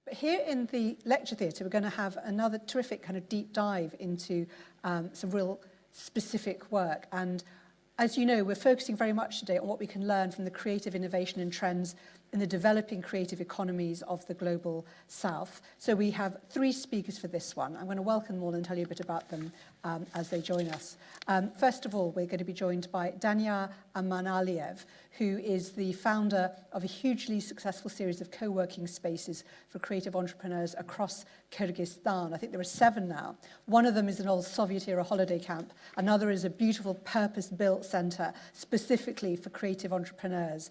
But here in the lecture theatre, we're going to have another terrific kind of deep dive into some real specific work. And as you know, we're focusing very much today on what we can learn from the creative innovation and trends in the developing creative economies of the global south. So we have 3 speakers for this one. I'm going to welcome them all and tell you a bit about them as they join us. First of all, we're going to be joined by Daniar Amanaliev, who is the founder of a hugely successful series of co-working spaces for creative entrepreneurs across Kyrgyzstan. I think there are 7 now. One of them is an old Soviet-era holiday camp. Another is a beautiful purpose-built centre specifically for creative entrepreneurs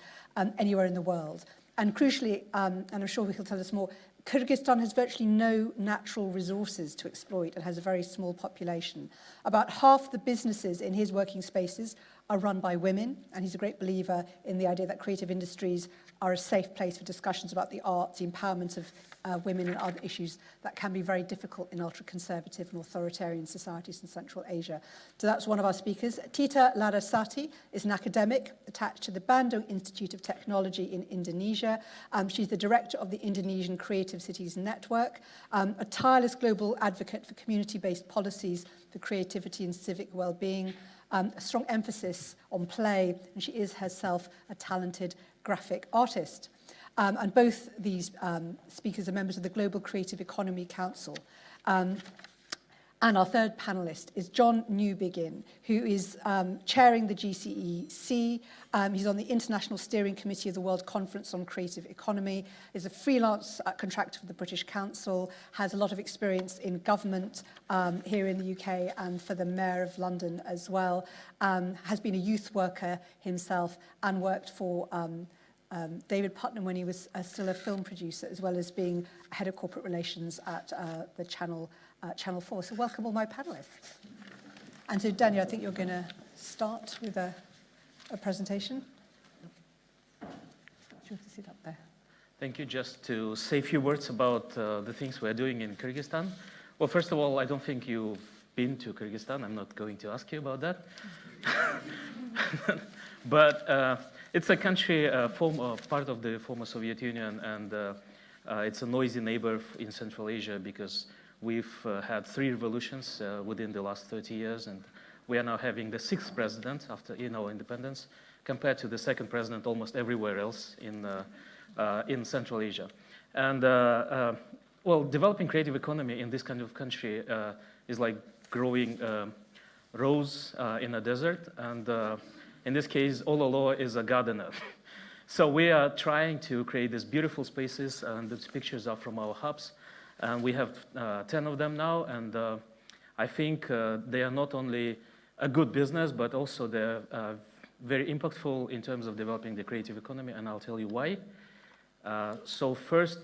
anywhere in the world. And crucially, and I'm sure he'll tell us more, Kyrgyzstan has virtually no natural resources to exploit and has a very small population. About half the businesses in his working spaces are run by women, and he's a great believer in the idea that creative industries are a safe place for discussions about the arts, the empowerment of women and other issues that can be very difficult in ultra-conservative and authoritarian societies in Central Asia. So that's one of our speakers. Tita Larasati is an academic attached to the Bandung Institute of Technology in Indonesia. She's the director of the Indonesian Creative Cities Network, a tireless global advocate for community-based policies for creativity and civic well-being, a strong emphasis on play, and she is herself a talented graphic artist. And both these speakers are members of the Global Creative Economy Council. And our third panellist is John Newbigin, who is chairing the GCEC. He's on the International Steering Committee of the World Conference on Creative Economy, is a freelance contractor for the British Council, has a lot of experience in government here in the UK and for the Mayor of London as well, has been a youth worker himself and worked for David Putnam when he was still a film producer, as well as being head of corporate relations at the Channel 4. So welcome all my panellists. And so Daniel, I think you're going to start with a presentation. Do you want to sit up there? Thank you. Just to say a few words about the things we're doing in Kyrgyzstan. Well, first of all, I don't think you've been to Kyrgyzstan. I'm not going to ask you about that. But it's a country, part of the former Soviet Union, and it's a noisy neighbor in Central Asia because we've had 3 revolutions within the last 30 years, and we are now having the 6th president after our independence, compared to the 2nd president almost everywhere else in Central Asia. And well, developing creative economy in this kind of country is like growing rose in a desert, and in this case, ololo is a gardener. So we are trying to create these beautiful spaces, and these pictures are from our hubs. And we have 10 of them now, and I think they are not only a good business, but also they're very impactful in terms of developing the creative economy, and I'll tell you why. So first,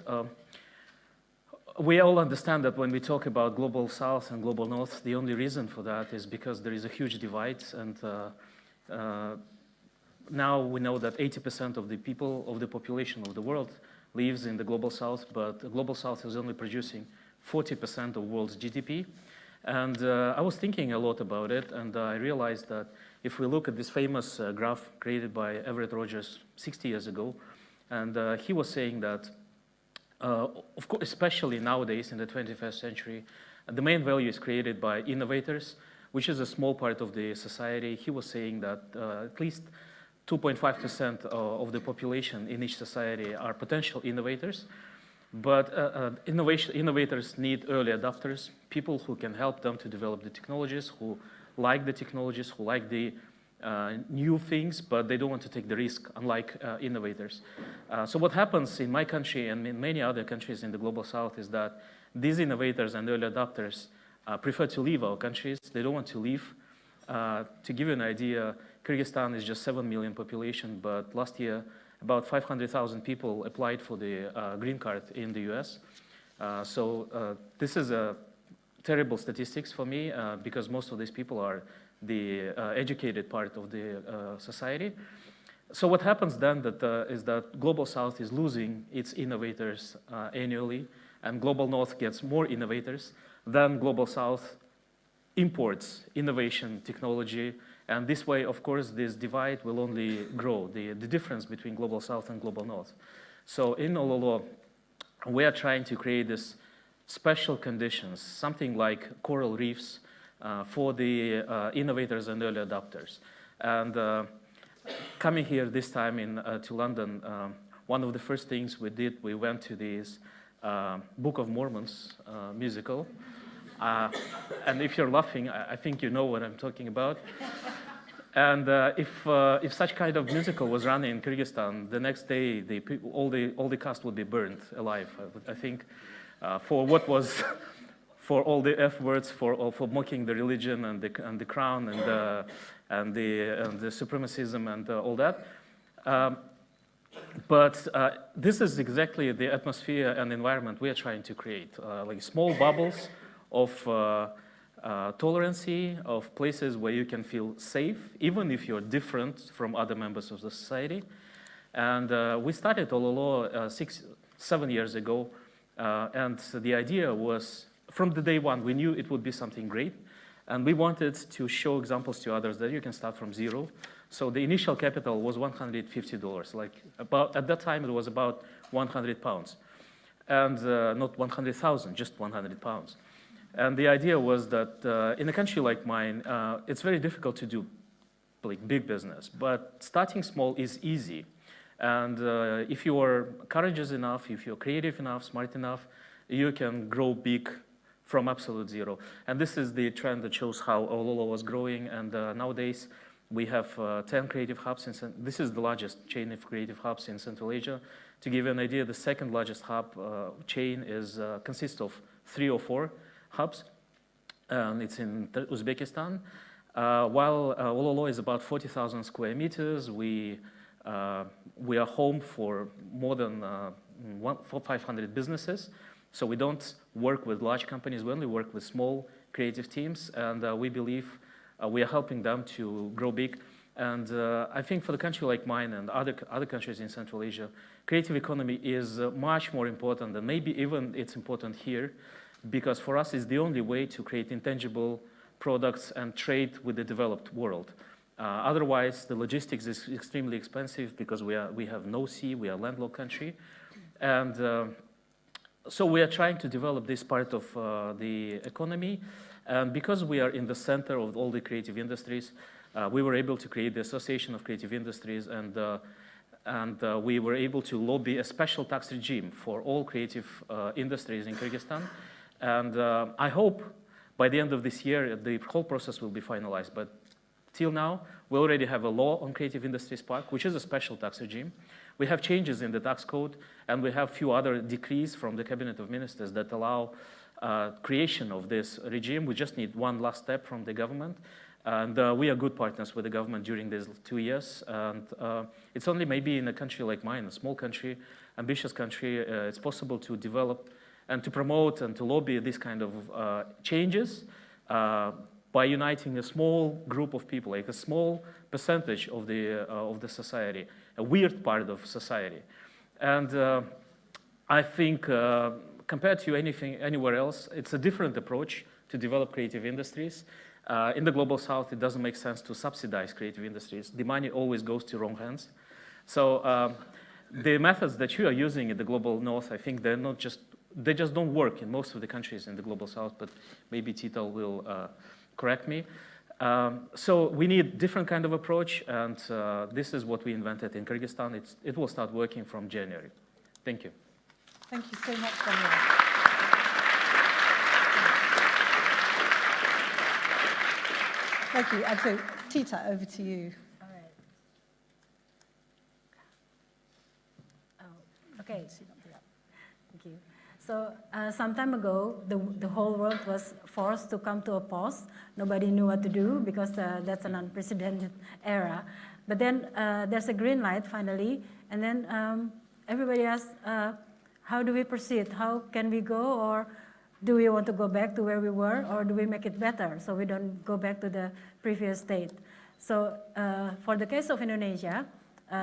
we all understand that when we talk about global south and global north, the only reason for that is because there is a huge divide, and now we know that 80% of the people, of the population of the world, lives in the global south, but the global south is only producing 40% of the world's GDP. And I was thinking a lot about it, and I realized that if we look at this famous graph created by Everett Rogers 60 years ago, and he was saying that, of course, especially nowadays in the 21st century, the main value is created by innovators, which is a small part of the society. He was saying that at least 2.5% of the population in each society are potential innovators. But innovators need early adopters, people who can help them to develop the technologies, who like the technologies, who like the new things, but they don't want to take the risk, unlike innovators. So what happens in my country and in many other countries in the global south is that these innovators and early adopters prefer to leave our countries. They don't want to leave. To give you an idea, Kyrgyzstan is just 7 million population, but last year about 500,000 people applied for the green card in the US. So this is a terrible statistics for me because most of these people are the educated part of the society. So what happens then is that Global South is losing its innovators annually, and Global North gets more innovators. Then Global South imports innovation, technology, and this way, of course, this divide will only grow, the difference between Global South and Global North. So in Ololo, we are trying to create this special conditions, something like coral reefs for the innovators and early adopters. And coming here this time to London, one of the first things we did, we went to this Book of Mormons musical. And if you're laughing, I think you know what I'm talking about. And if such kind of musical was running in Kyrgyzstan, the next day all the cast would be burned alive. I think for what was for all the F words, for mocking the religion and the crown and the supremacism and all that. But this is exactly the atmosphere and environment we are trying to create, like small bubbles of tolerancy, of places where you can feel safe, even if you're different from other members of the society. And we started ololo 6-7 years ago, and the idea was, from the day one, we knew it would be something great, and we wanted to show examples to others that you can start from zero. So the initial capital was $150, like at that time it was about 100 pounds, and not 100,000, just 100 pounds. And the idea was that in a country like mine, it's very difficult to do like big business, but starting small is easy. And if you are courageous enough, if you're creative enough, smart enough, you can grow big from absolute zero. And this is the trend that shows how ololo was growing. And nowadays, we have 10 creative hubs. This is the largest chain of creative hubs in Central Asia. To give you an idea, the second largest hub chain consists of 3 or 4 hubs, and it's in Uzbekistan. While ololo is about 40,000 square meters, we are home for more than 500 businesses. So we don't work with large companies, we only work with small creative teams, and we believe we are helping them to grow big. And I think for the country like mine and other countries in Central Asia, creative economy is much more important, and maybe even it's important here, because for us it's the only way to create intangible products and trade with the developed world. Otherwise, the logistics is extremely expensive because we have no sea, we are a landlocked country. And so we are trying to develop this part of the economy. And because we are in the center of all the creative industries, we were able to create the Association of Creative Industries, and we were able to lobby a special tax regime for all creative industries in Kyrgyzstan. And I hope by the end of this year, the whole process will be finalized. But till now, we already have a law on Creative Industries Park, which is a special tax regime. We have changes in the tax code, and we have a few other decrees from the Cabinet of Ministers that allow creation of this regime. We just need one last step from the government. And we are good partners with the government during these 2 years. And it's only maybe in a country like mine, a small country, ambitious country, it's possible to develop and to promote and to lobby this kind of changes by uniting a small group of people, like a small percentage of the society, a weird part of society. And I think compared to anywhere else, it's a different approach to develop creative industries. In the Global South, it doesn't make sense to subsidize creative industries. The money always goes to wrong hands. So the methods that you are using in the Global North, I think they just don't work in most of the countries in the Global South, but maybe Tita will correct me. So we need different kind of approach, and this is what we invented in Kyrgyzstan. It will start working from January. Thank you. Thank you so much, Daniar. Thank you. And so, Tita, over to you. All right. Oh, okay. Thank you. So some time ago, the whole world was forced to come to a pause. Nobody knew what to do because that's an unprecedented era. But then there's a green light finally, and then everybody asked, how do we proceed? How can we go? Or do we want to go back to where we were, or do we make it better so we don't go back to the previous state? So for the case of Indonesia,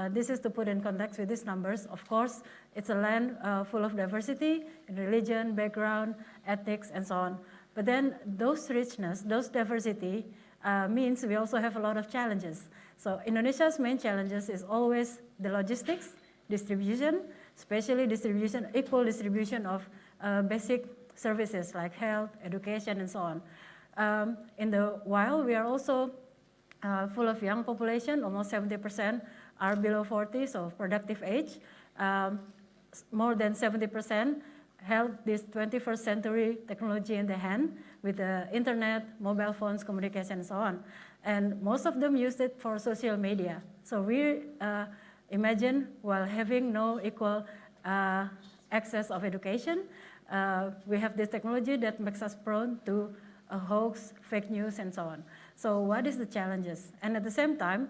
this is to put in context with these numbers. Of course, it's a land full of diversity in religion, background, ethics, and so on. But then those richness, those diversity means we also have a lot of challenges. So Indonesia's main challenges is always the logistics, distribution, especially equal distribution of basic services like health, education, and so on. In the wild, we are also full of young population, almost 70% are below 40, so productive age. More than 70% held this 21st century technology in their hand with the internet, mobile phones, communication, and so on. And most of them used it for social media. So we imagine while having no equal access of education, we have this technology that makes us prone to a hoax, fake news, and so on. So what is the challenges? And at the same time,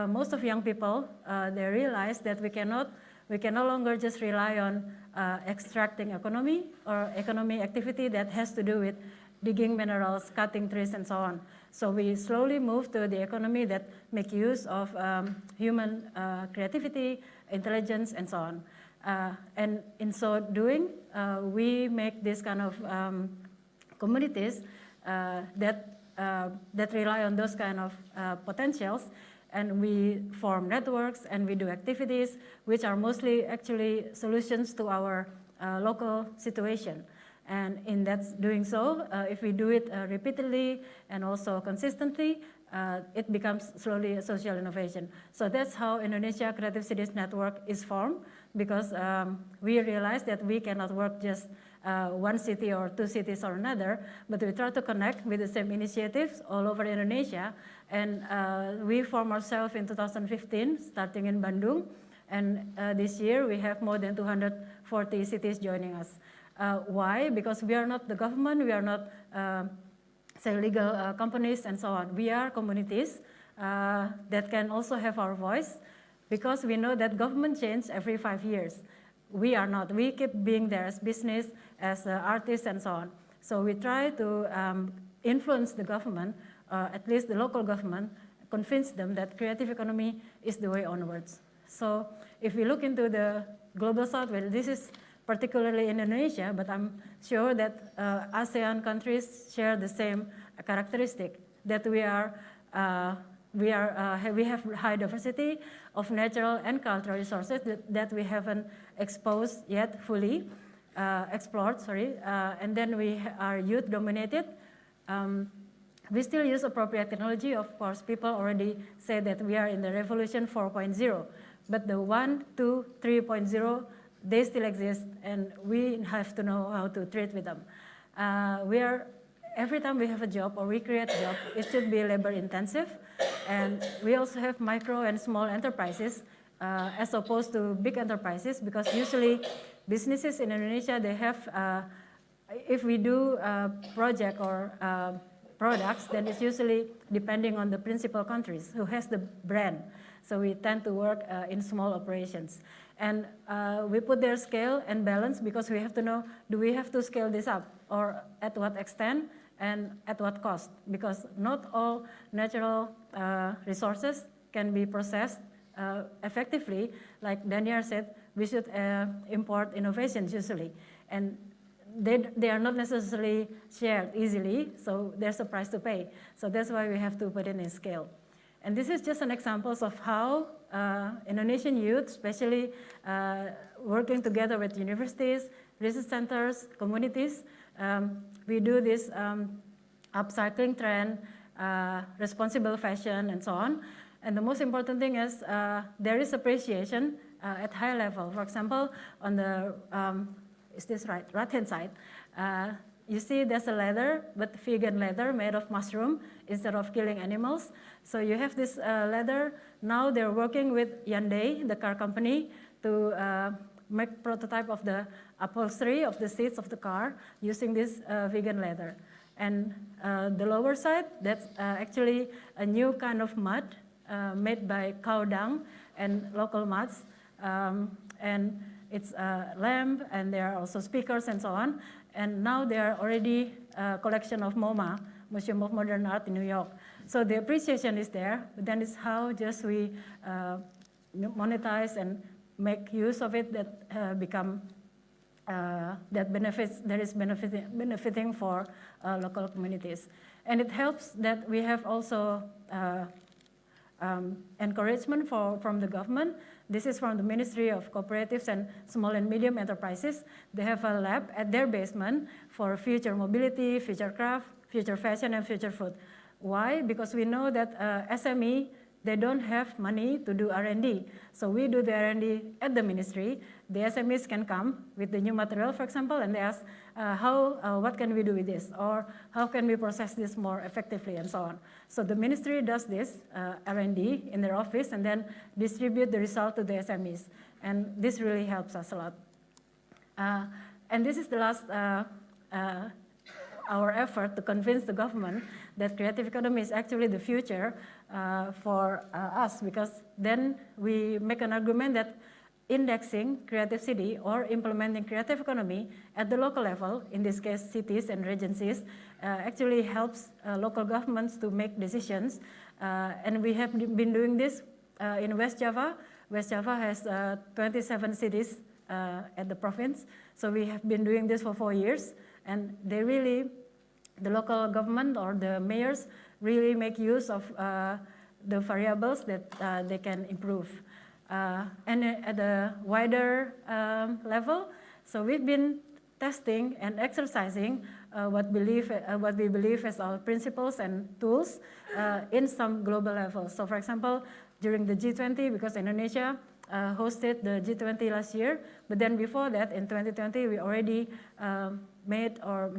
most of young people, they realize that we can no longer just rely on extracting economy or economic activity that has to do with digging minerals, cutting trees, and so on. So we slowly move to the economy that make use of human creativity, intelligence, and so on. And in so doing, we make this kind of communities that rely on those kind of potentials, and we form networks and we do activities which are mostly actually solutions to our local situation. And in that doing so, if we do it repeatedly and also consistently, it becomes slowly a social innovation. So that's how Indonesia Creative Cities Network is formed, because we realize that we cannot work just one city or two cities or another, but we try to connect with the same initiatives all over Indonesia. And we formed ourselves in 2015, starting in Bandung. And this year we have more than 240 cities joining us. Why? Because we are not the government, we are not say legal companies and so on. We are communities that can also have our voice, because we know that government changes every 5 years. We are not. We keep being there as business, as artists, and so on. So we try to influence the government, at least the local government, convince them that creative economy is the way onwards. So if we look into the global south, well, this is particularly in Indonesia, but I'm sure that ASEAN countries share the same characteristic, that we have high diversity of natural and cultural resources that we haven't exposed yet fully, explored, and then we are youth dominated. We still use appropriate technology. Of course, people already say that we are in the revolution 4.0, but the 1, 2, 3.0, they still exist, and we have to know how to treat with them. Every time we have a job or we create a job, it should be labor intensive. And we also have micro and small enterprises as opposed to big enterprises, because usually businesses in Indonesia, they have, if we do a project or products, then it's usually depending on the principal countries who has the brand. So we tend to work in small operations. And we put their scale and balance, because we have to know, do we have to scale this up, or at what extent and at what cost? Because not all natural resources can be processed effectively. Like Daniar said, we should import innovations usually. And they are not necessarily shared easily, so there's a price to pay. So that's why we have to put it in scale. And this is just an example of how Indonesian youth, especially working together with universities, research centers, communities, we do this upcycling trend, responsible fashion, and so on. And the most important thing is there is appreciation at high level. For example, on the, is this right? Right-hand side, you see there's a leather, but vegan leather made of mushroom instead of killing animals. So you have this leather. Now they're working with Hyundai, the car company, to make prototype of the upholstery of the seats of the car using this vegan leather. And the lower side, that's actually a new kind of mud made by cow dung and local muds. And it's a lamp, and there are also speakers and so on. And now they are already a collection of MoMA, Museum of Modern Art in New York. So the appreciation is there, but then it's how just we monetize and make use of it that become, that benefits, that is benefiting for local communities. And it helps that we have also encouragement from the government This is from the Ministry of Cooperatives and Small and Medium Enterprises. They have a lab at their basement for future mobility, future craft, future fashion, and future food. Why? Because we know that SME, they don't have money to do R&D. So we do the R&D at the ministry. The SMEs can come with the new material, for example, and they ask, what can we do with this? Or how can we process this more effectively, and so on. So the ministry does this R&D in their office and then distribute the result to the SMEs. And this really helps us a lot. And this is the last our effort to convince the government that creative economy is actually the future for us, because then we make an argument that indexing creative city or implementing creative economy at the local level, in this case cities and regencies, actually helps local governments to make decisions. And we have been doing this in West Java. West Java has 27 cities at the province. So we have been doing this for 4 years. And they really, the local government or the mayors really make use of the variables that they can improve. And at a wider level, so we've been testing and exercising what we believe as our principles and tools in some global levels. So for example, during the G20, because Indonesia hosted the G20 last year, but then before that, in 2020, we already made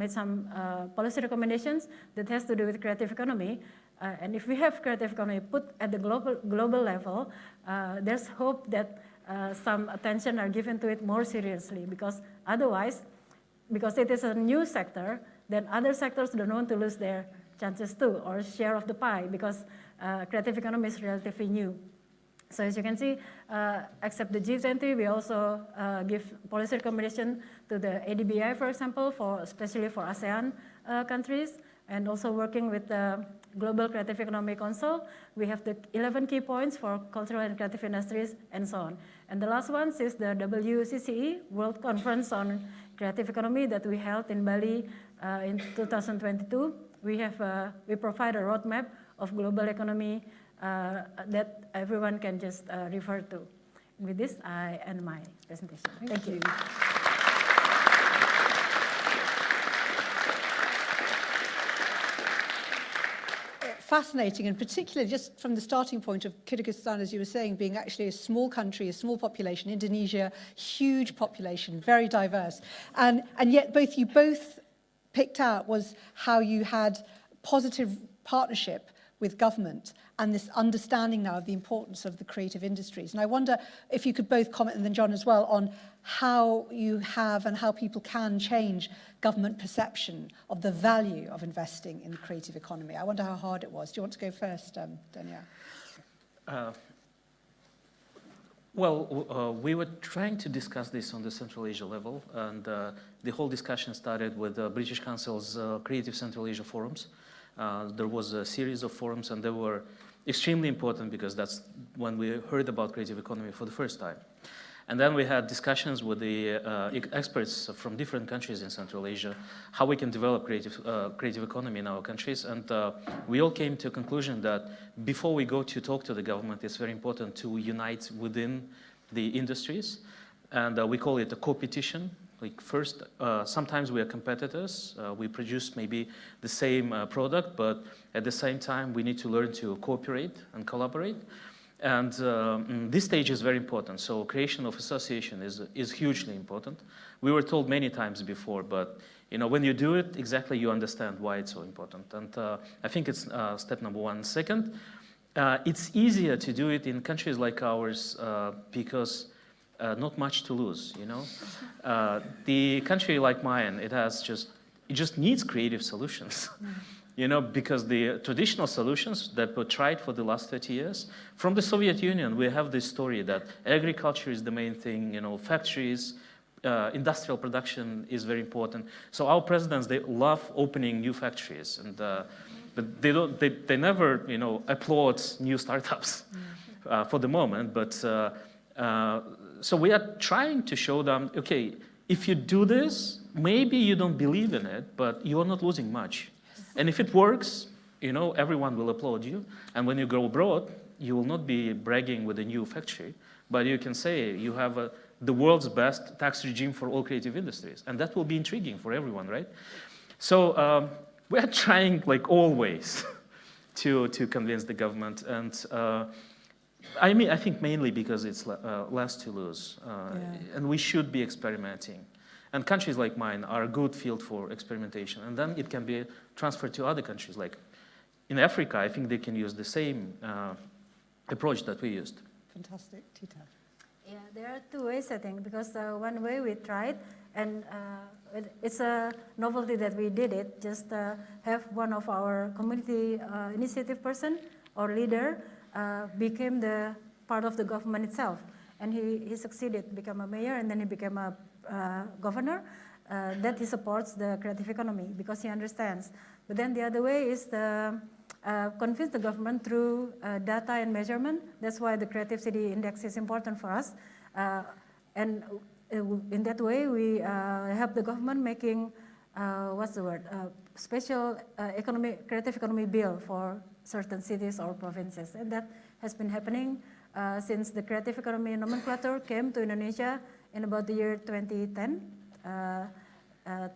some policy recommendations that has to do with creative economy. And if we have creative economy put at the global level, there's hope that some attention are given to it more seriously, because otherwise, because it is a new sector, then other sectors don't want to lose their chances too, or share of the pie, because creative economy is relatively new. So as you can see, except the G20, we also give policy recommendation to the ADBI, for example, especially for ASEAN countries, and also working with the Global Creative Economy Council. We have the 11 key points for cultural and creative industries, and so on. And the last one is the WCCE, World Conference on Creative Economy, that we held in Bali in 2022. We provide a roadmap of global economy that everyone can just refer to. And with this, I end my presentation. Thank you. Fascinating, and particularly just from the starting point of Kyrgyzstan, as you were saying, being actually a small country, a small population, Indonesia, huge population, very diverse. And yet you both picked out was how you had positive partnership with government and this understanding now of the importance of the creative industries. And I wonder if you could both comment, and then John as well, on how you have and how people can change government perception of the value of investing in the creative economy. I wonder how hard it was. Do you want to go first, Daniar? We were trying to discuss this on the Central Asia level, and the whole discussion started with the British Council's Creative Central Asia Forums. There was a series of forums, and they were extremely important because that's when we heard about creative economy for the first time. And then we had discussions with the experts from different countries in Central Asia, how we can develop creative economy in our countries. And we all came to a conclusion that before we go to talk to the government, it's very important to unite within the industries. And we call it a co-petition. Like first, sometimes we are competitors. We produce maybe the same product, but at the same time, we need to learn to cooperate and collaborate. And this stage is very important. So creation of association is hugely important. We were told many times before, but when you do it, exactly you understand why it's so important. And I think it's step number one. Second, it's easier to do it in countries like ours because not much to lose, The country like mine, it just needs creative solutions. Because the traditional solutions that were tried for the last 30 years, from the Soviet Union, we have this story that agriculture is the main thing, factories, industrial production is very important. So our presidents, they love opening new factories, and but they never, applaud new startups for the moment. But so we are trying to show them, okay, if you do this, maybe you don't believe in it, but you are not losing much. And if it works, everyone will applaud you. And when you go abroad, you will not be bragging with a new factory, but you can say you have the world's best tax regime for all creative industries, and that will be intriguing for everyone, right? So we are trying, like always, to convince the government, and I think mainly because it's less to lose, and we should be experimenting. And countries like mine are a good field for experimentation, and then it can be transferred to other countries. Like in Africa, I think they can use the same approach that we used. Fantastic. Tita. Yeah, there are two ways, I think, because one way we tried, and it's a novelty that we did it, just have one of our community initiative person or leader became the part of the government itself. And he succeeded to become a mayor, and then he became a governor, that he supports the creative economy because he understands. But then the other way is to convince the government through data and measurement. That's why the Creative City Index is important for us. And in that way, we help the government making, special creative economy bill for certain cities or provinces. And that has been happening since the creative economy nomenclature came to Indonesia in about the year 2010.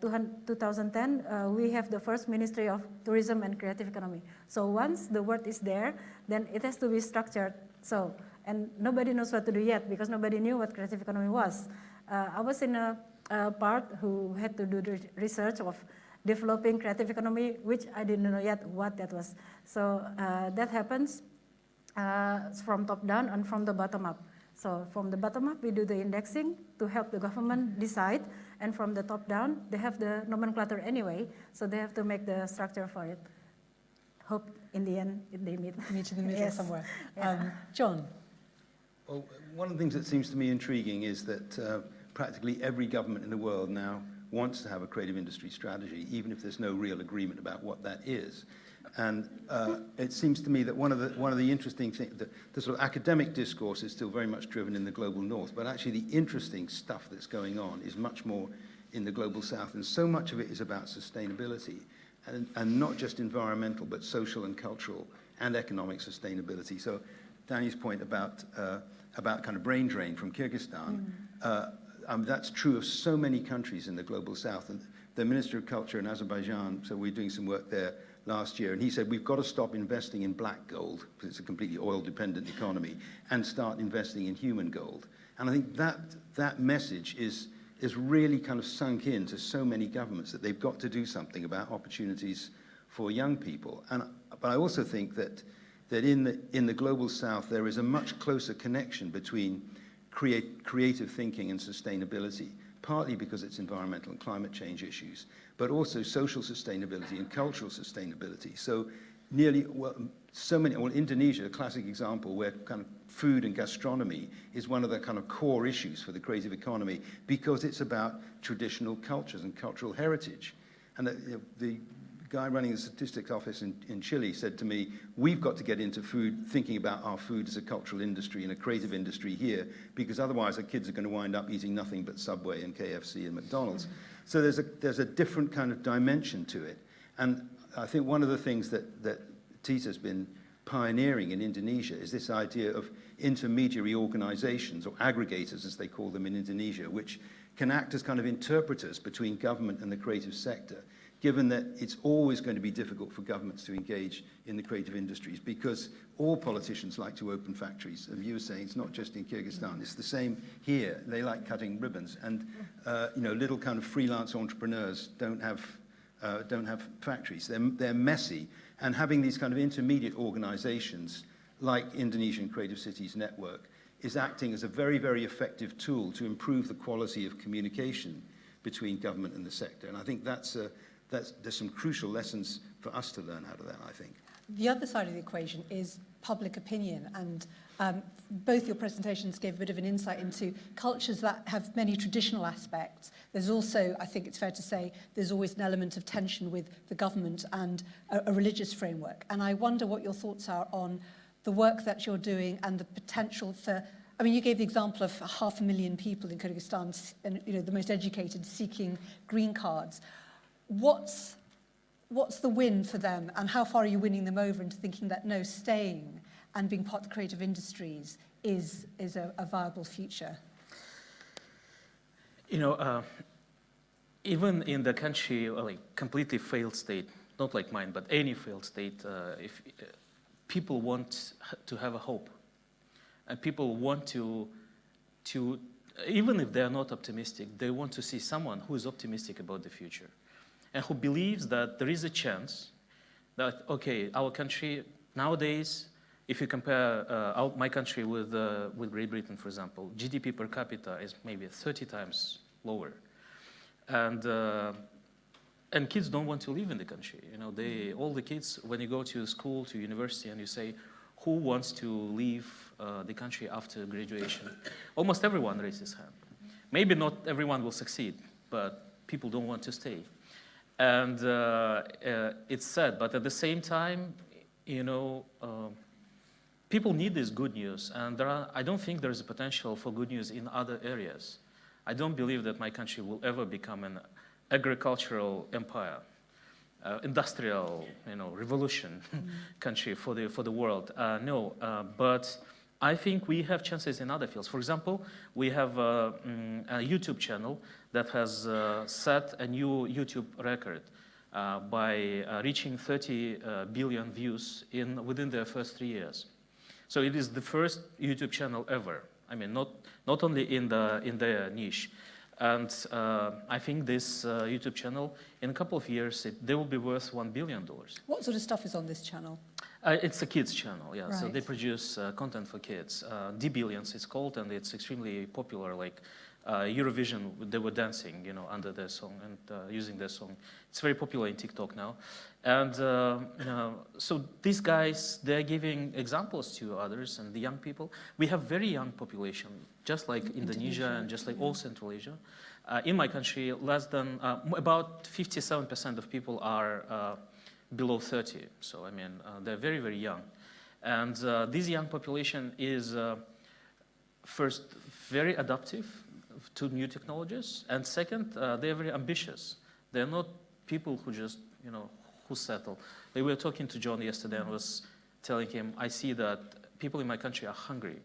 2010, we have the first Ministry of Tourism and Creative Economy. So once the word is there, then it has to be structured. So, and nobody knows what to do yet because nobody knew what creative economy was. I was in a part who had to do the research of developing creative economy, which I didn't know yet what that was. So that happens from top down and from the bottom up. So from the bottom up, we do the indexing to help the government decide. And from the top down, they have the nomenclature anyway, so they have to make the structure for it. Hope in the end they meet. Meet in the middle Yes. somewhere. Yeah. John. Well, one of the things that seems to me intriguing is that practically every government in the world now wants to have a creative industry strategy, even if there's no real agreement about what that is. And it seems to me that one of the interesting things, the sort of academic discourse is still very much driven in the global north, but actually the interesting stuff that's going on is much more in the global south, and so much of it is about sustainability, and not just environmental, but social and cultural and economic sustainability. So Daniar's point about kind of brain drain from Kyrgyzstan, that's true of so many countries in the global south. And the Minister of Culture in Azerbaijan, so we're doing some work there last year, and he said we've got to stop investing in black gold because it's a completely oil-dependent economy, and start investing in human gold. And I think that message is really kind of sunk into so many governments that they've got to do something about opportunities for young people. But I also think that in the global south there is a much closer connection between creative thinking and sustainability, partly because it's environmental and climate change issues, but also social sustainability and cultural sustainability. So Indonesia, a classic example where kind of food and gastronomy is one of the kind of core issues for the creative economy because it's about traditional cultures and cultural heritage. And the guy running the statistics office in Chile said to me, we've got to get into food, thinking about our food as a cultural industry and a creative industry here, because otherwise our kids are going to wind up eating nothing but Subway and KFC and McDonald's. Mm-hmm. So there's a different kind of dimension to it. And I think one of the things that Tita's been pioneering in Indonesia is this idea of intermediary organizations, or aggregators as they call them in Indonesia, which can act as kind of interpreters between government and the creative sector, given that it's always going to be difficult for governments to engage in the creative industries because all politicians like to open factories. And you were saying it's not just in Kyrgyzstan, it's the same here. They like cutting ribbons, and little kind of freelance entrepreneurs don't have factories. They're messy, and having these kind of intermediate organizations like Indonesian Creative Cities Network is acting as a very, very effective tool to improve the quality of communication between government and the sector. And I think there's some crucial lessons for us to learn out of that, I think. The other side of the equation is public opinion, and both your presentations gave a bit of an insight into cultures that have many traditional aspects. There's also, I think it's fair to say, there's always an element of tension with the government and a religious framework. And I wonder what your thoughts are on the work that you're doing and the potential for, I mean, you gave the example of 500,000 people in Kyrgyzstan, and the most educated seeking green cards. What's the win for them, and how far are you winning them over into thinking that no, staying and being part of the creative industries is a viable future? You know, even in the country, like completely failed state, not like mine, but any failed state, if people want to have a hope, and people want to even if they are not optimistic, they want to see someone who is optimistic about the future, and who believes that there is a chance that, okay, our country nowadays, if you compare my country with Great Britain, for example, GDP per capita is maybe 30 times lower. And kids don't want to live in the country. You know, all the kids, when you go to school, to university, and you say, who wants to leave the country after graduation? Almost everyone raises his hand. Maybe not everyone will succeed, but people don't want to stay. And it's sad, but at the same time, you know, people need this good news, and I don't think there is a potential for good news in other areas. I don't believe that my country will ever become an agricultural empire, industrial, you know, revolution country for the world. No, but I think we have chances in other fields. For example, we have a YouTube channel that has set a new YouTube record by reaching 30 billion views within their first 3 years. So it is the first YouTube channel ever. I mean, not only in their niche. And I think this YouTube channel, in a couple of years, they will be worth $1 billion. What sort of stuff is on this channel? It's a kids channel, yeah. Right. So they produce content for kids. D-Billions it's called, and it's extremely popular. Like Eurovision, they were dancing, you know, under their song and using their song. It's very popular in TikTok now. And so these guys, they're giving examples to others and the young people. We have very young population, just like Indonesia and just like all Central Asia. In my country, less than, about 57% of people are below 30. So, I mean, they're very, very young. And this young population is, first, very adaptive to new technologies. And second, they're very ambitious. They're not people who just, you know, who settle. We were talking to John yesterday and was telling him, I see that people in my country are hungry.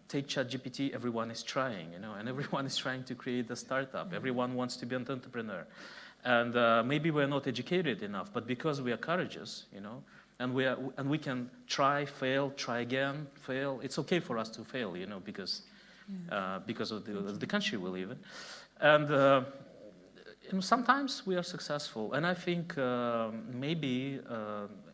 Take ChatGPT, everyone is trying, you know, and everyone is trying to create a startup. Everyone wants to be an entrepreneur. And maybe we're not educated enough, but because we are courageous, you know, and we can try, fail, try again, fail. It's okay for us to fail, you know, because of the country we live in. And sometimes we are successful. And I think maybe,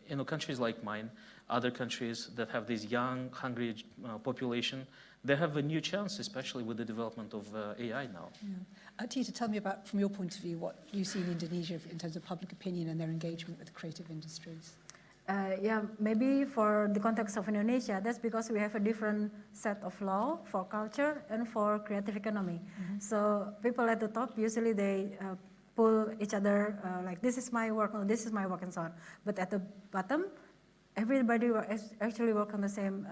you know, countries like mine, other countries that have this young, hungry population, they have a new chance, especially with the development of AI now. Yeah. Tita, tell me about, from your point of view, what you see in Indonesia in terms of public opinion and their engagement with the creative industries. Yeah, maybe for the context of Indonesia, that's because we have a different set of law for culture and for creative economy. So people at the top, usually they pull each other, like this is my work, or this is my work, and so on. But at the bottom, everybody actually work on the same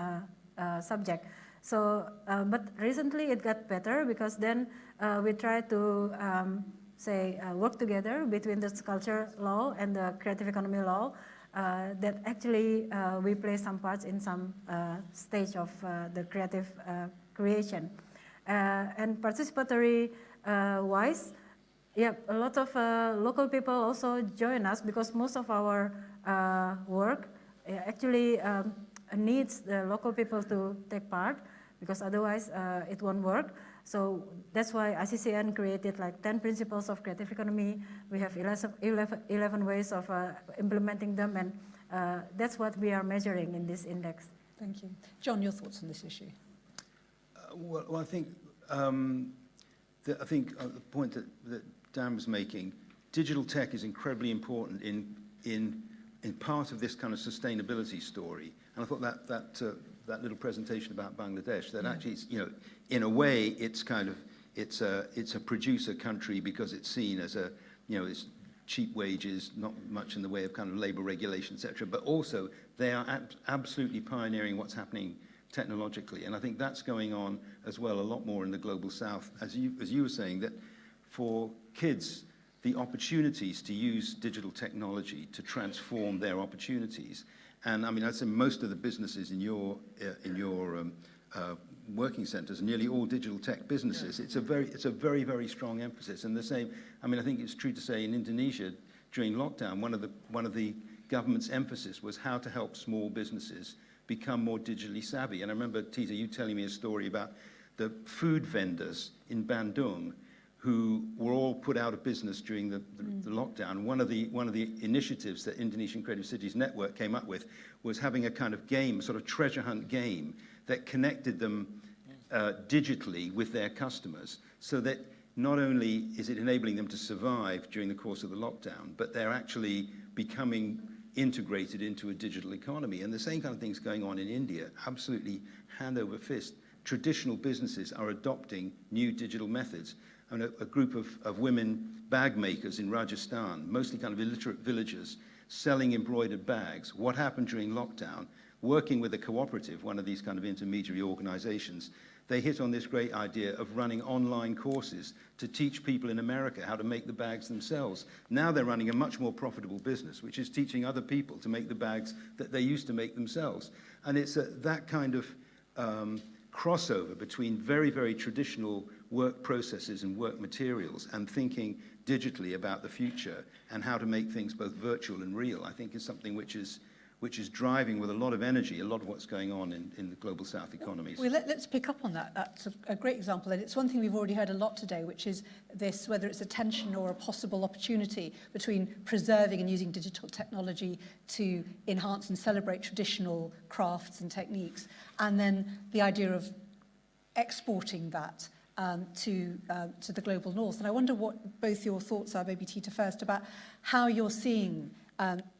subject. So, but recently it got better because then we try to work together between the culture law and the creative economy law. That actually we play some parts in some stage of the creative creation. And participatory wise, yeah, a lot of local people also join us because most of our work actually needs the local people to take part because otherwise it won't work. So that's why ICCN created like 10 principles of creative economy. We have 11 ways of implementing them, and that's what we are measuring in this index. Thank you. John, your thoughts on this issue? Well, I think the point that Dan was making, digital tech is incredibly important in part of this kind of sustainability story. And I thought that little presentation about Bangladesh, that actually, it's, you know, in a way, it's kind of, it's a producer country because it's seen as a, you know, it's cheap wages, not much in the way of kind of labor regulation, etc. But also, they are absolutely pioneering what's happening technologically. And I think that's going on as well a lot more in the global south. As you were saying, that for kids, the opportunities to use digital technology to transform their opportunities And I mean, I'd say most of the businesses in your working centres are nearly all digital tech businesses. It's a very, very strong emphasis. And the same, I mean, I think it's true to say in Indonesia during lockdown, one of the government's emphasis was how to help small businesses become more digitally savvy. And I remember, Tita, you telling me a story about the food vendors in Bandung who were all put out of business during the lockdown. One of the initiatives that Indonesian Creative Cities Network came up with was having a kind of game, a sort of treasure hunt game that connected them digitally with their customers, so that not only is it enabling them to survive during the course of the lockdown, but they're actually becoming integrated into a digital economy. And the same kind of thing's going on in India, absolutely hand over fist. Traditional businesses are adopting new digital methods. I mean, a group of women bag makers in Rajasthan, mostly kind of illiterate villagers, selling embroidered bags. What happened during lockdown? Working with a cooperative, one of these kind of intermediary organizations, they hit on this great idea of running online courses to teach people in America how to make the bags themselves. Now they're running a much more profitable business, which is teaching other people to make the bags that they used to make themselves. And it's that kind of crossover between very, very traditional work processes and work materials and thinking digitally about the future and how to make things both virtual and real, I think is something which is driving with a lot of energy a lot of what's going on in the global south economies. Well, let's pick up on that. That's a great example, and it's one thing we've already heard a lot today, which is this, whether it's a tension or a possible opportunity between preserving and using digital technology to enhance and celebrate traditional crafts and techniques, and then the idea of exporting that to the global north. And I wonder what both your thoughts are, maybe Tita first, about how you're seeing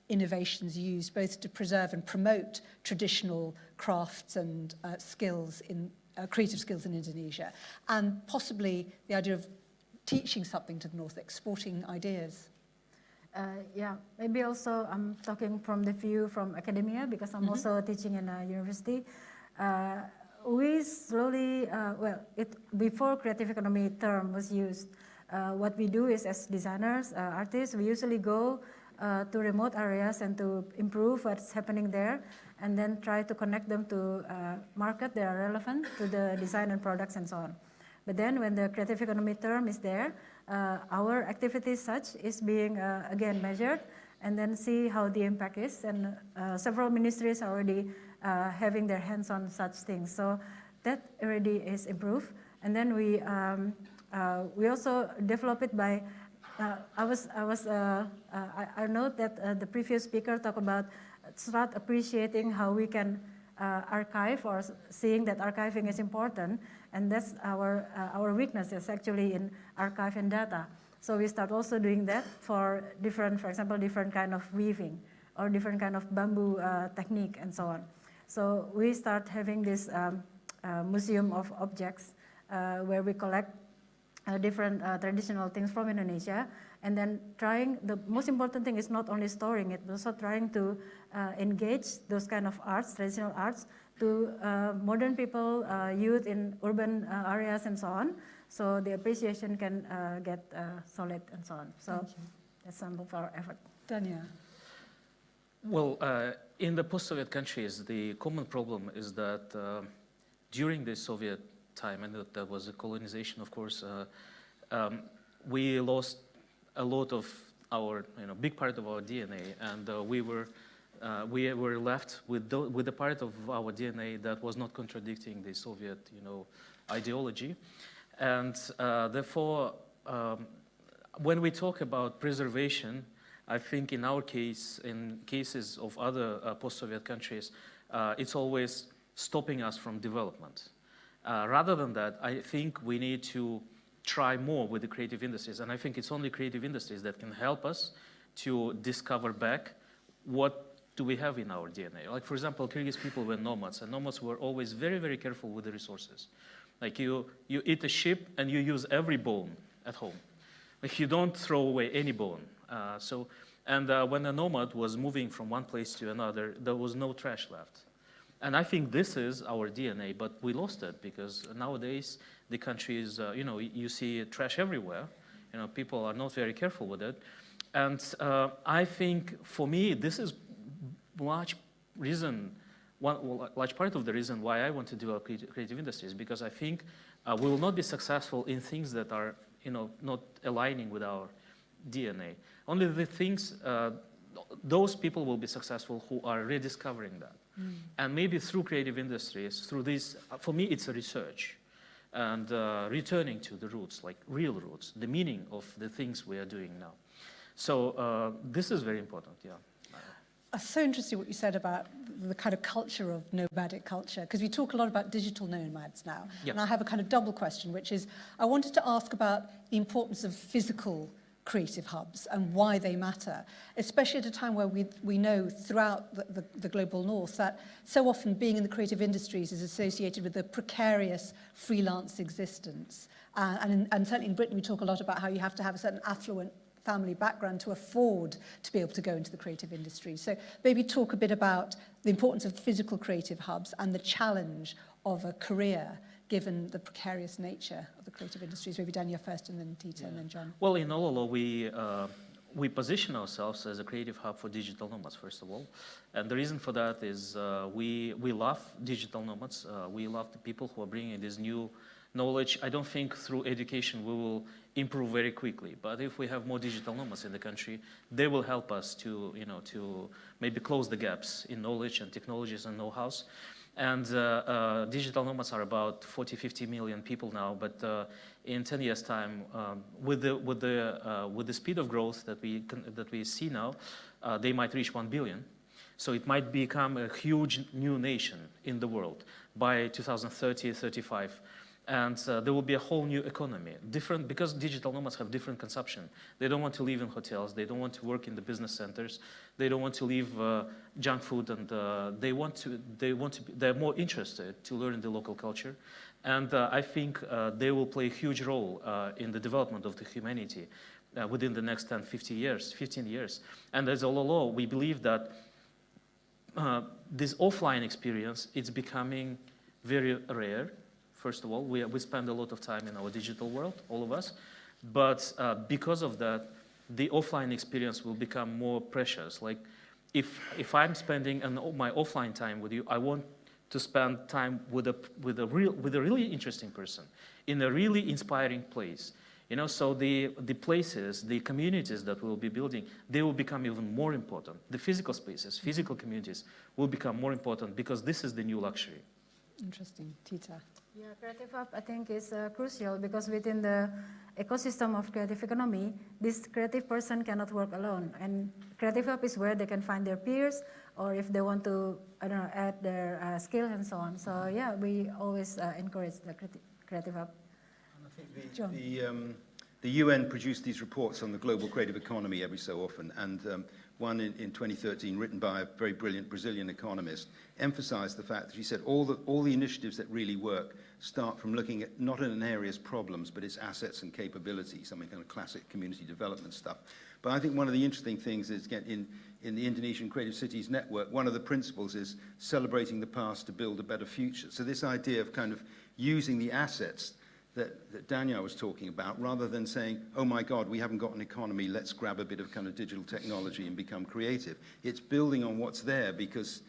innovations used both to preserve and promote traditional crafts and skills in creative skills in Indonesia, and possibly the idea of teaching something to the north, exporting ideas. Yeah, maybe also I'm talking from the view from academia, because I'm also teaching in a university. We slowly, before creative economy term was used, what we do is, as designers, artists, we usually go to remote areas and to improve what's happening there, and then try to connect them to market that are relevant to the design and products and so on. But then when the creative economy term is there, our activities such is being again measured, and then see how the impact is. And several ministries are already having their hands on such things. So that already is improved. And then we also develop it by I note that the previous speaker talked about start appreciating how we can archive, or seeing that archiving is important, and that's our weakness is actually in archive and data. So we start also doing that for different, for example, different kind of weaving or different kind of bamboo technique and so on. So we start having this museum of objects where we collect different traditional things from Indonesia, and then trying, the most important thing is not only storing it, but also trying to engage those kind of arts, traditional arts, to modern people, youth in urban areas and so on, so the appreciation can get solid and so on. So that's some of our effort. Daniar. Well, in the post-Soviet countries, the common problem is that during the Soviet time, and that there was a colonization, of course, we lost a lot of our, big part of our DNA, and we were left with the part of our DNA that was not contradicting the Soviet, ideology, and therefore, when we talk about preservation, I think in our case, in cases of other post-Soviet countries, it's always stopping us from development. Rather than that, I think we need to try more with the creative industries, and I think it's only creative industries that can help us to discover back what do we have in our DNA. Like, for example, Kyrgyz people were nomads, and nomads were always very, very careful with the resources. Like, you eat a sheep and you use every bone at home. Like, you don't throw away any bone. When a nomad was moving from one place to another, there was no trash left. And I think this is our DNA, but we lost it because nowadays the country is, you see trash everywhere. People are not very careful with it. And I think for me, this is much reason, large part of the reason why I want to do a creative industry is because I think we will not be successful in things that are, not aligning with our DNA. Only the things, those people will be successful who are rediscovering that. And maybe through creative industries, through this, for me, it's a research. And returning to the roots, like real roots, the meaning of the things we are doing now. So this is very important, yeah. It's so interesting what you said about the kind of culture of nomadic culture, because we talk a lot about digital nomads now. Yeah. And I have a kind of double question, which is, I wanted to ask about the importance of physical creative hubs and why they matter, especially at a time where we know throughout the global north that so often being in the creative industries is associated with a precarious freelance existence. And certainly in Britain, we talk a lot about how you have to have a certain affluent family background to afford to be able to go into the creative industry. So maybe talk a bit about the importance of physical creative hubs and the challenge of a career given the precarious nature of the creative industries. Maybe Daniar first and then Tita and then John. Well, in Ololo, we position ourselves as a creative hub for digital nomads, first of all. And the reason for that is we love digital nomads. We love the people who are bringing this new knowledge. I don't think through education we will improve very quickly, but if we have more digital nomads in the country, they will help us to, to maybe close the gaps in knowledge and technologies and know-hows. And digital nomads are about 40-50 million people now, but in 10 years' time, with the speed of growth that we see now, they might reach 1 billion. So it might become a huge new nation in the world by 2030, 35. And there will be a whole new economy, different, because digital nomads have different consumption. They don't want to live in hotels. They don't want to work in the business centers. They don't want to live junk food, and they're more interested to learn the local culture. And I think they will play a huge role in the development of the humanity within the next 10, 15 years. And as Ololo, we believe that this offline experience, it's becoming very rare. First of all, we spend a lot of time in our digital world, all of us. But because of that, the offline experience will become more precious. Like, if I'm spending my offline time with you, I want to spend time with a really interesting person in a really inspiring place. So the places, the communities that we'll be building, they will become even more important. The physical spaces, physical communities will become more important because this is the new luxury. Interesting. Tita. Yeah, Creative Hub, I think, is crucial because within the ecosystem of creative economy, this creative person cannot work alone. And Creative Hub is where they can find their peers, or if they want to, add their skills and so on. So yeah, we always encourage the Creative Hub. And I think the UN produced these reports on the global creative economy every so often, and one in 2013, written by a very brilliant Brazilian economist, emphasized the fact that she said all the initiatives that really work start from looking at not an area's problems, but its assets and capabilities, something kind of classic community development stuff. But I think one of the interesting things is, in the Indonesian Creative Cities Network, one of the principles is celebrating the past to build a better future. So this idea of kind of using the assets that Daniar was talking about, rather than saying, oh my God, we haven't got an economy, let's grab a bit of kind of digital technology and become creative. It's building on what's there because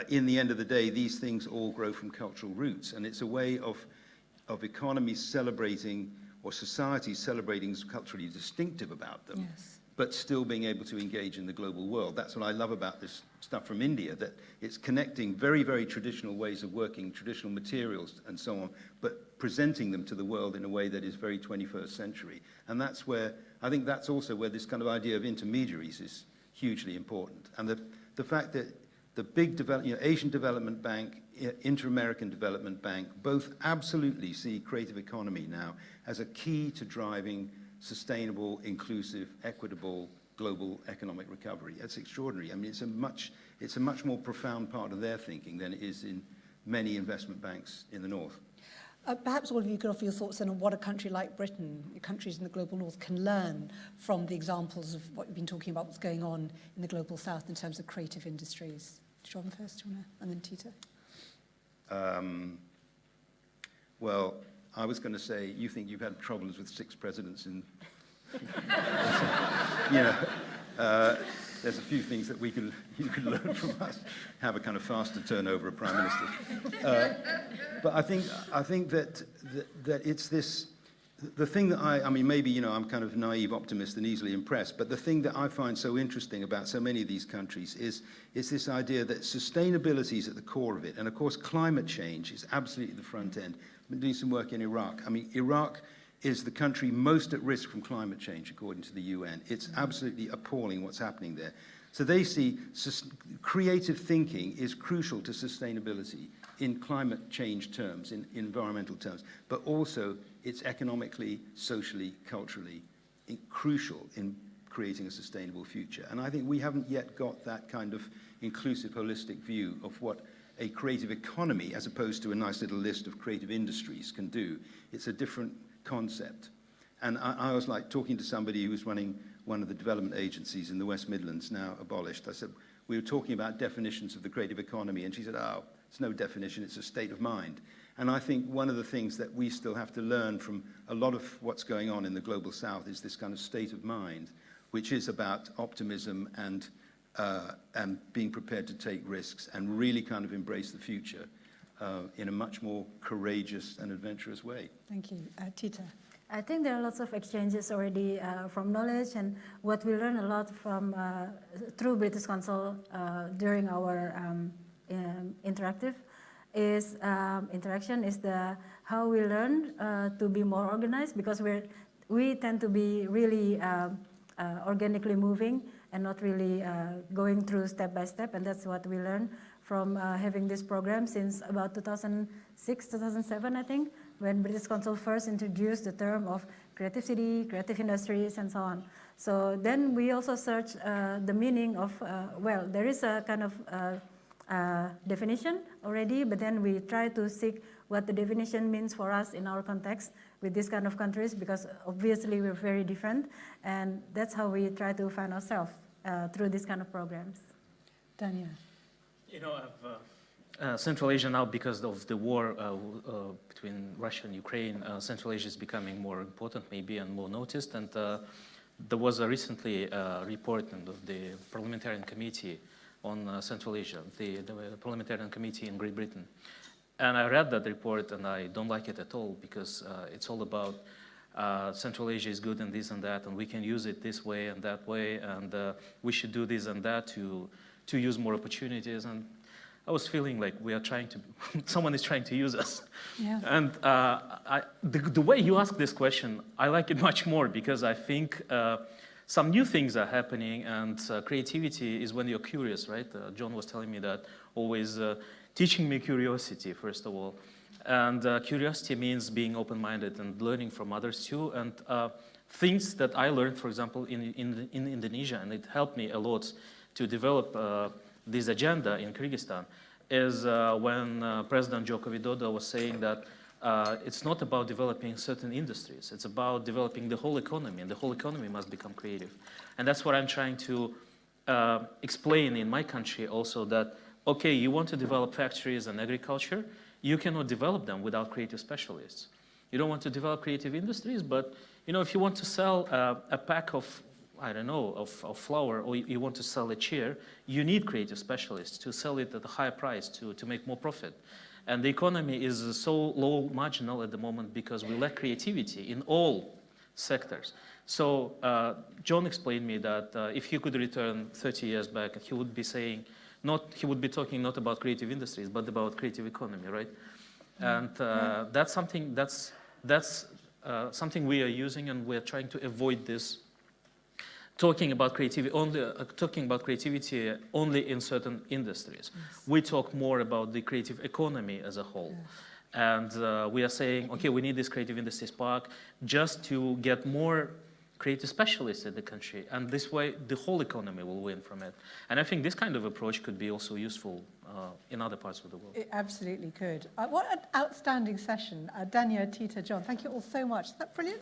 in the end of the day, these things all grow from cultural roots. And it's a way of economies celebrating, or societies celebrating culturally distinctive about them, Yes. but still being able to engage in the global world. That's what I love about this stuff from India, that it's connecting very, very traditional ways of working, traditional materials and so on, but presenting them to the world in a way that is very 21st century. And that's where, I think that's also where this kind of idea of intermediaries is hugely important. And the fact that the big Asian Development Bank, Inter-American Development Bank, both absolutely see creative economy now as a key to driving sustainable, inclusive, equitable global economic recovery. That's extraordinary. I mean, it's a much more profound part of their thinking than it is in many investment banks in the north. Perhaps all of you could offer your thoughts on what a country like Britain, countries in the global north, can learn from the examples of what you've been talking about, what's going on in the global south in terms of creative industries. John first, and then Tita. Well, I was going to say, you think you've had problems with 6 presidents in... there's a few things that you could learn from us. Have a kind of faster turnover of prime ministers. But I think that it's this. The thing that I mean, maybe, you know, I'm kind of naive optimist and easily impressed, but the thing that I find so interesting about so many of these countries is this idea that sustainability is at the core of it. And of course, climate change is absolutely the front end. I've been doing some work in Iraq. I mean, Iraq is the country most at risk from climate change, according to the UN. It's absolutely appalling what's happening there. So they see creative thinking is crucial to sustainability in climate change terms, in environmental terms, but also it's economically, socially, culturally crucial in creating a sustainable future. And I think we haven't yet got that kind of inclusive, holistic view of what a creative economy, as opposed to a nice little list of creative industries, can do. It's a different concept. And I was like talking to somebody who was running one of the development agencies in the West Midlands, now abolished. I said, we were talking about definitions of the creative economy, and she said, oh, it's no definition, it's a state of mind. And I think one of the things that we still have to learn from a lot of what's going on in the global south is this kind of state of mind, which is about optimism and being prepared to take risks and really kind of embrace the future in a much more courageous and adventurous way. Thank you. Tita. I think there are lots of exchanges already from knowledge, and what we learn a lot from through British Council during our interactive is interaction is how we learn to be more organized, because we tend to be really organically moving and not really going through step by step, and that's what we learn from having this program since about 2006, 2007, I think, when British Council first introduced the term of creative city, creative industries, and so on. So then we also searched the meaning of, well, there is a kind of definition already, but then we try to seek what the definition means for us in our context with these kind of countries, because obviously we're very different, and that's how we try to find ourselves through these kind of programs. Daniar. You know, Central Asia now, because of the war between Russia and Ukraine, Central Asia is becoming more important maybe and more noticed, and there was recently a report of the Parliamentarian Committee on Central Asia, the Parliamentarian Committee in Great Britain. And I read that report, and I don't like it at all, because it's all about Central Asia is good and this and that, and we can use it this way and that way, and we should do this and that to use more opportunities. And I was feeling like we are trying to, someone is trying to use us. Yeah. And the way you ask this question, I like it much more, because I think some new things are happening, and creativity is when you're curious, right? John was telling me that, always teaching me curiosity, first of all. And curiosity means being open-minded and learning from others too. And things that I learned, for example, in Indonesia, and it helped me a lot to develop this agenda in Kyrgyzstan, is when President Joko Widodo was saying that it's not about developing certain industries, it's about developing the whole economy, and the whole economy must become creative. And that's what I'm trying to explain in my country also, that, okay, you want to develop factories and agriculture, you cannot develop them without creative specialists. You don't want to develop creative industries, but you know, if you want to sell a pack of, I don't know, of flour, or you want to sell a chair, you need creative specialists to sell it at a higher price to make more profit. And the economy is so low marginal at the moment because we lack creativity in all sectors. So John explained me that if he could return 30 years back, he would be saying, he would be talking not about creative industries, but about creative economy, right? And that's something something we are using, and we're trying to avoid this talking about creativity only in certain industries. Yes. We talk more about the creative economy as a whole. Yeah. And we are saying, okay, we need this creative industries park just to get more creative specialists in the country, and this way the whole economy will win from it. And I think this kind of approach could be also useful in other parts of the world. It absolutely could. What an outstanding session. Daniar, Tita, John, thank you all so much. Is that brilliant?